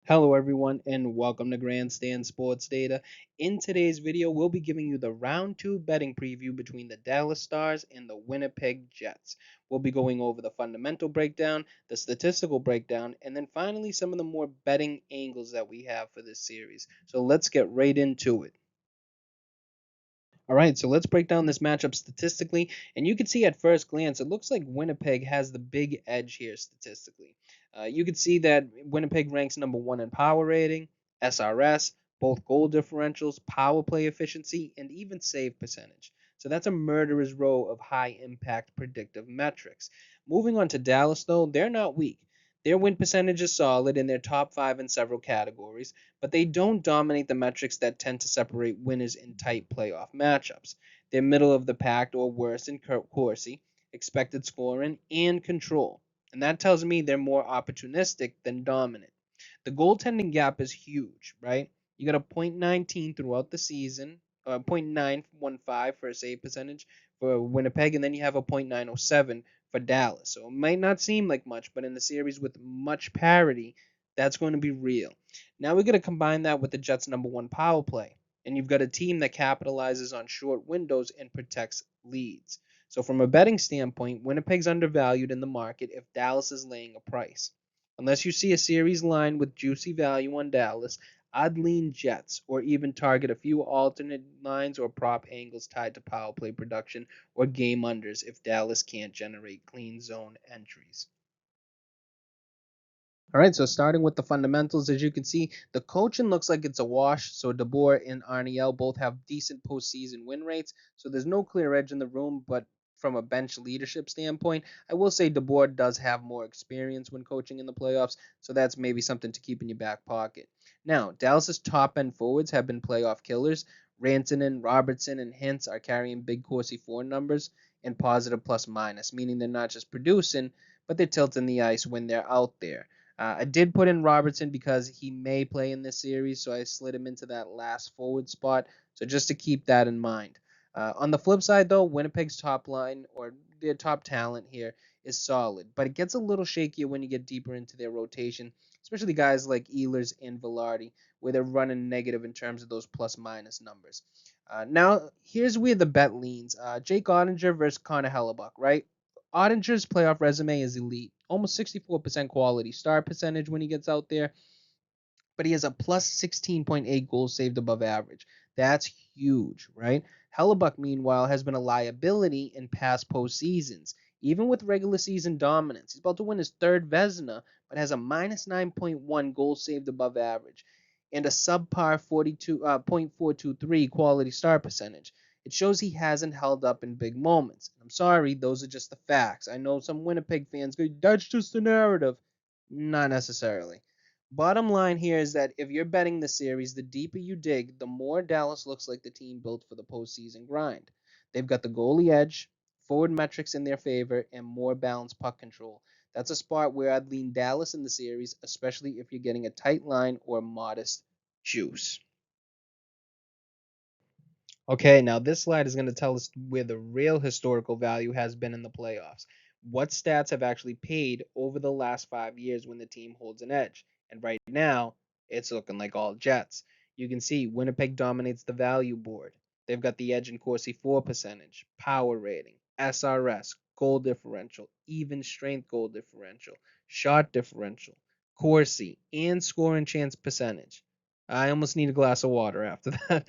Hello everyone and welcome to Grandstand Sports Data. In today's video, we'll be giving you the round 2 betting preview between the Dallas Stars and the Winnipeg Jets. We'll be going over the fundamental breakdown, the statistical breakdown, and then finally some of the more betting angles that we have for this series. So let's get right into it. All right, so let's break down this matchup statistically. And you can see at first glance, it looks like Winnipeg has the big edge here statistically. You can see that Winnipeg ranks number one in power rating, SRS, both goal differentials, power play efficiency, and even save percentage. So that's a murderer's row of high impact predictive metrics. Moving on to Dallas, though, they're not weak. Their win percentage is solid in their top five in several categories, but they don't dominate the metrics that tend to separate winners in tight playoff matchups. They're middle of the pack or worse in Corsi, expected scoring, and control. And that tells me they're more opportunistic than dominant. The goaltending gap is huge, right? You got a .19 throughout the season, .915 for a save percentage for Winnipeg, and then you have a .907 for Dallas. So it might not seem like much, but in the series with much parity, that's going to be real. Now we're going to combine that with the Jets' number one power play, and you've got a team that capitalizes on short windows and protects leads. So from a betting standpoint, Winnipeg's undervalued in the market if Dallas is laying a price. Unless you see a series line with juicy value on Dallas, I'd lean Jets or even target a few alternate lines or prop angles tied to power play production or game unders if Dallas can't generate clean zone entries. All right, so starting with the fundamentals, as you can see, the coaching looks like it's a wash. So DeBoer and Arniel both have decent postseason win rates. So there's no clear edge in the room, but from a bench leadership standpoint, I will say DeBoer does have more experience when coaching in the playoffs. So that's maybe something to keep in your back pocket. Now, Dallas's top end forwards have been playoff killers. Rantanen, Robertson, and Hintz are carrying big Corsi 4 numbers and positive plus minus, meaning they're not just producing, but they're tilting the ice when they're out there. I did put in Robertson because he may play in this series, so I slid him into that last forward spot. So just to keep that in mind. On the flip side, though, Winnipeg's top line or their top talent here is solid, but it gets a little shakier when you get deeper into their rotation, especially guys like Ehlers and Velarde, where they're running negative in terms of those plus minus numbers. Now, here's where the bet leans. Jake Ottinger versus Connor Hellebuck, right? Ottinger's playoff resume is elite, almost 64% quality start percentage when he gets out there, but he has a plus 16.8 goals saved above average. That's huge, right? Hellebuck, meanwhile, has been a liability in past postseasons, even with regular season dominance. He's about to win his third Vezina, but has a minus 9.1 goals saved above average and a subpar 42.423 quality start percentage. It shows he hasn't held up in big moments. I'm sorry, those are just the facts. I know some Winnipeg fans go, that's just the narrative. Not necessarily. Bottom line here is that if you're betting the series, the deeper you dig, the more Dallas looks like the team built for the postseason grind. They've got the goalie edge, forward metrics in their favor, and more balanced puck control. That's a spot where I'd lean Dallas in the series, especially if you're getting a tight line or modest juice. Okay, now this slide is going to tell us where the real historical value has been in the playoffs. What stats have actually paid over the last 5 years when the team holds an edge? And right now, it's looking like all Jets. You can see Winnipeg dominates the value board. They've got the edge in Corsi 4 percentage, power rating, SRS, goal differential, even strength goal differential, shot differential, Corsi, and scoring chance percentage. I almost need a glass of water after that.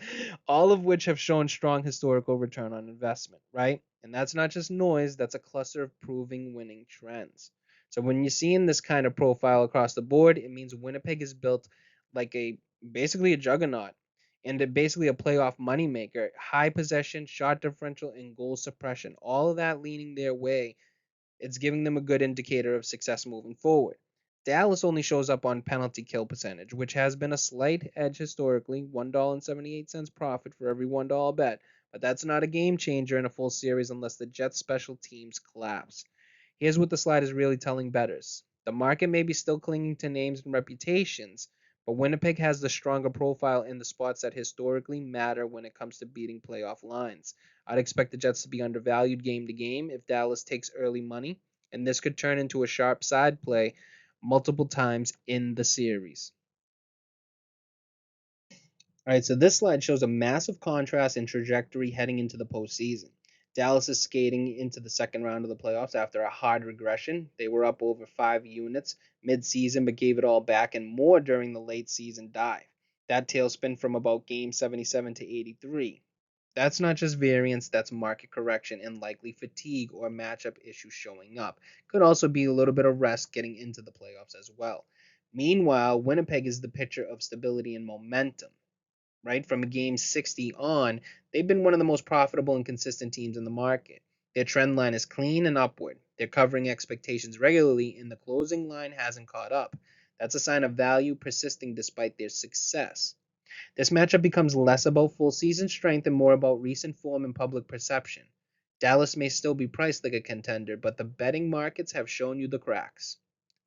All of which have shown strong historical return on investment, right? And that's not just noise, that's a cluster of proving winning trends. So when you're seeing this kind of profile across the board, it means Winnipeg is built like a basically a juggernaut and basically a playoff moneymaker. High possession, shot differential, and goal suppression. All of that leaning their way. It's giving them a good indicator of success moving forward. Dallas only shows up on penalty kill percentage, which has been a slight edge historically, $1.78 profit for every $1 bet, but that's not a game changer in a full series unless the Jets special teams collapse. Here's what the slide is really telling bettors. The market may be still clinging to names and reputations, but Winnipeg has the stronger profile in the spots that historically matter when it comes to beating playoff lines. I'd expect the Jets to be undervalued game to game if Dallas takes early money, and this could turn into a sharp side play multiple times in the series. All right, so this slide shows a massive contrast in trajectory heading into the postseason. Dallas is skating into the second round of the playoffs after a hard regression. They were up over 5 units mid-season, but gave it all back and more during the late season dive. That tailspin from about game 77 to 83. That's not just variance, that's market correction and likely fatigue or matchup issues showing up. Could also be a little bit of rest getting into the playoffs as well. Meanwhile, Winnipeg is the picture of stability and momentum, right? From game 60 on, they've been one of the most profitable and consistent teams in the market. Their trend line is clean and upward. They're covering expectations regularly, and the closing line hasn't caught up. That's a sign of value persisting despite their success. This matchup becomes less about full season strength and more about recent form and public perception. Dallas may still be priced like a contender, but the betting markets have shown you the cracks.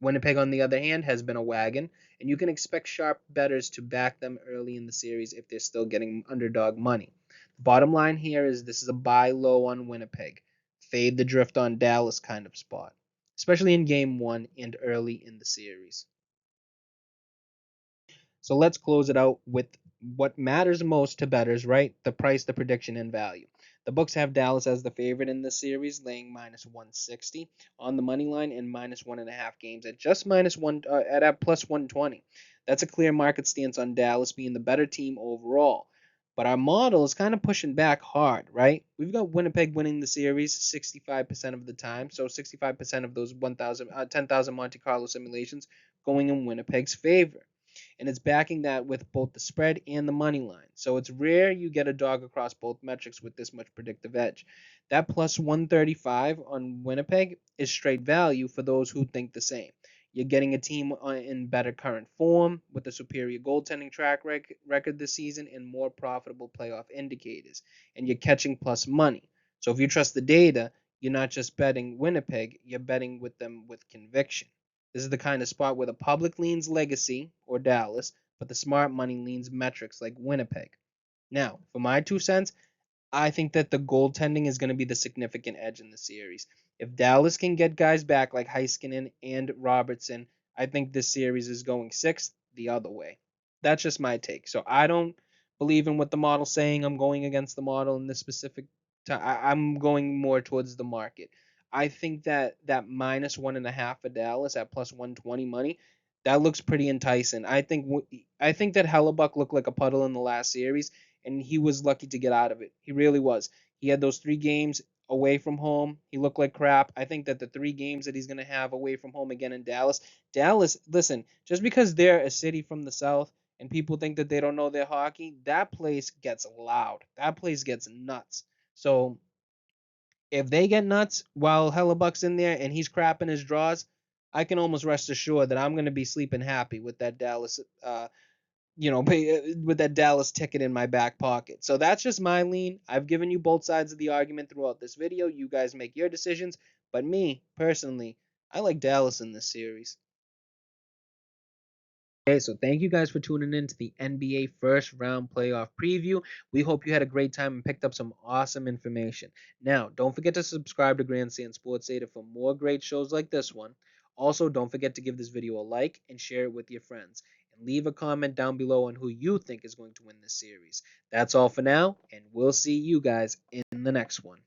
Winnipeg, on the other hand, has been a wagon, and you can expect sharp bettors to back them early in the series if they're still getting underdog money. The bottom line here is this is a buy low on Winnipeg, fade the drift on Dallas kind of spot, especially in game one and early in the series. So let's close it out with what matters most to bettors, right? The price, the prediction, and value. The books have Dallas as the favorite in this series, laying minus 160 on the money line and minus 1.5 games at just minus one at plus 120. That's a clear market stance on Dallas being the better team overall. But our model is kind of pushing back hard, right? We've got Winnipeg winning the series 65% of the time. So 65% of those 10,000 Monte Carlo simulations going in Winnipeg's favor, and it's backing that with both the spread and the money line. So it's rare you get a dog across both metrics with this much predictive edge. That plus 135 on Winnipeg is straight value for those who think the same. You're getting a team in better current form with a superior goaltending track record this season and more profitable playoff indicators, and you're catching plus money. So if you trust the data, you're not just betting Winnipeg, you're betting with them with conviction. This is the kind of spot where the public leans legacy or Dallas, but the smart money leans metrics like Winnipeg. Now, for my 2 cents, I think that the goaltending is going to be the significant edge in the series. If Dallas can get guys back like Heiskanen and Robertson, I think this series is going sixth the other way. That's just my take. So I don't believe in what the model's saying. I'm going against the model in this specific time. I'm going more towards the market. I think that minus 1.5 for Dallas at plus 120 money, that looks pretty enticing. I think that Hellebuck looked like a puddle in the last series, and he was lucky to get out of it. He really was. He had those 3 games away from home. He looked like crap. I think that the 3 games that he's going to have away from home again in Dallas, listen, just because they're a city from the South and people think that they don't know their hockey, that place gets loud. That place gets nuts. So if they get nuts while Hellebuck's in there and he's crapping his draws, I can almost rest assured that I'm going to be sleeping happy with that Dallas with that Dallas ticket in my back pocket. So that's just my lean. I've given you both sides of the argument throughout this video. You guys make your decisions. But me, personally, I like Dallas in this series. Okay, so thank you guys for tuning in to the NBA first round playoff preview. We hope you had a great time and picked up some awesome information. Now, don't forget to subscribe to Grandstand Sports Data for more great shows like this one. Also, don't forget to give this video a like and share it with your friends. And leave a comment down below on who you think is going to win this series. That's all for now, and we'll see you guys in the next one.